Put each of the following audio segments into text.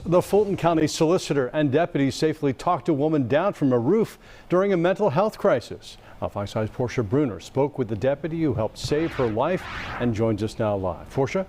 The Fulton County solicitor and deputies safely talked a woman down from a roof during a mental health crisis. Fox 5's Portia Bruner spoke with the deputy who helped save her life and joins us now live. Portia?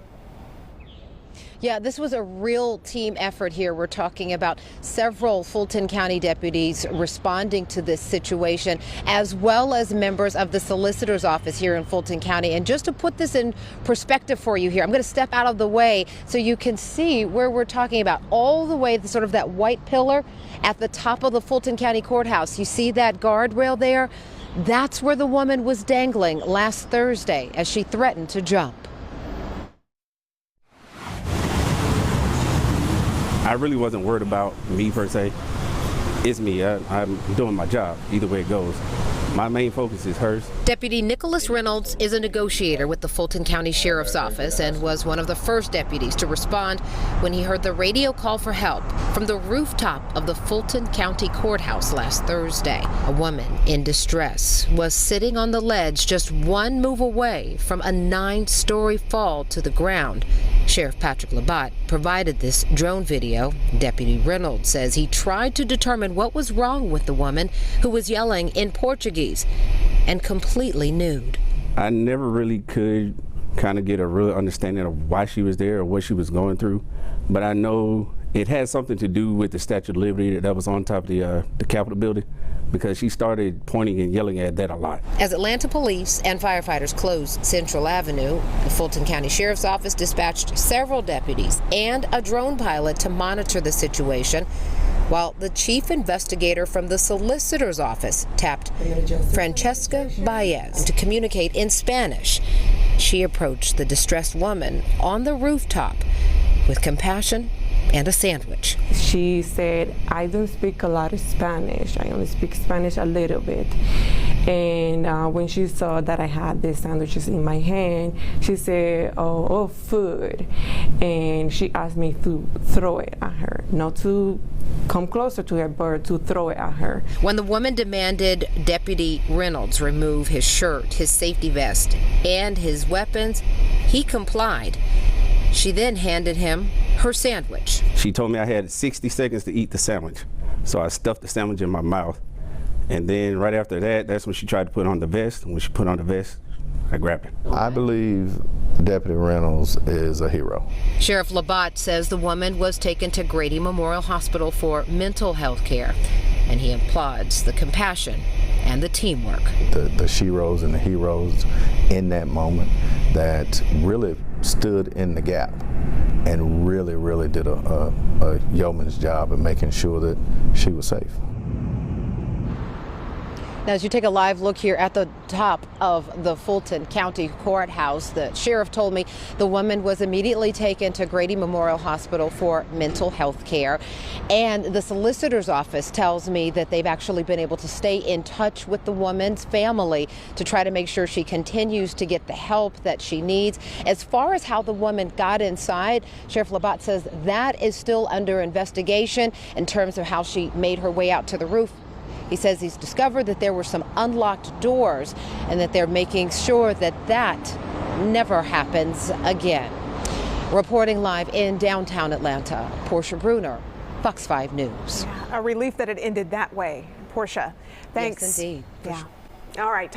Yeah, this was a real team effort here. We're talking about several Fulton County deputies responding to this situation, as well as members of the solicitor's office here in Fulton County. And just to put this in perspective for you here, I'm going to step out of the way so you can see where we're talking about. All the way to sort of that white pillar at the top of the Fulton County Courthouse. You see that guardrail there? That's where the woman was dangling last Thursday as she threatened to jump. I really wasn't worried about me per se. It's me. I'm doing my job either way it goes. My main focus is hers. Deputy Nicholas Reynolds is a negotiator with the Fulton County Sheriff's Office and was one of the first deputies to respond when he heard the radio call for help from the rooftop of the Fulton County Courthouse last Thursday. A woman in distress was sitting on the ledge just one move away from a 9-story fall to the ground. Sheriff Patrick Labatt provided this drone video. Deputy Reynolds says he tried to determine what was wrong with the woman who was yelling in Portuguese and completely nude. I never really could kind of get a real understanding of why she was there or what she was going through, but I know it had something to do with the Statue of Liberty that was on top of the Capitol building, because she started pointing and yelling at that a lot. As Atlanta police and firefighters closed Central Avenue, the Fulton County Sheriff's Office dispatched several deputies and a drone pilot to monitor the situation, while the chief investigator from the solicitor's office tapped Francesca Baez to communicate in Spanish. She approached the distressed woman on the rooftop with compassion and a sandwich. She said, I don't speak a lot of Spanish. I only speak Spanish a little bit. And when she saw that I had the sandwiches in my hand, she said, oh, food. And she asked me to throw it at her, not to come closer to her, but to throw it at her. When the woman demanded Deputy Reynolds remove his shirt, his safety vest, and his weapons, he complied. She then handed him her sandwich. She told me I had 60 seconds to eat the sandwich. So I stuffed the sandwich in my mouth. And then right after that, that's when she tried to put on the vest. When she put on the vest, I grabbed it. I believe Deputy Reynolds is a hero. Sheriff Labatt says the woman was taken to Grady Memorial Hospital for mental health care, and he applauds the compassion and the teamwork. The sheroes and the heroes in that moment that really stood in the gap and really did a yeoman's job in making sure that she was safe. Now, as you take a live look here at the top of the Fulton County Courthouse, the sheriff told me the woman was immediately taken to Grady Memorial Hospital for mental health care. And the solicitor's office tells me that they've actually been able to stay in touch with the woman's family to try to make sure she continues to get the help that she needs. As far as how the woman got inside, Sheriff Labatt says that is still under investigation in terms of how she made her way out to the roof. He says he's discovered that there were some unlocked doors and that they're making sure that that never happens again. Reporting live in downtown Atlanta, Portia Bruner, Fox 5 News. Yeah, a relief that it ended that way. Portia, thanks. Yes, indeed. Yeah. All right.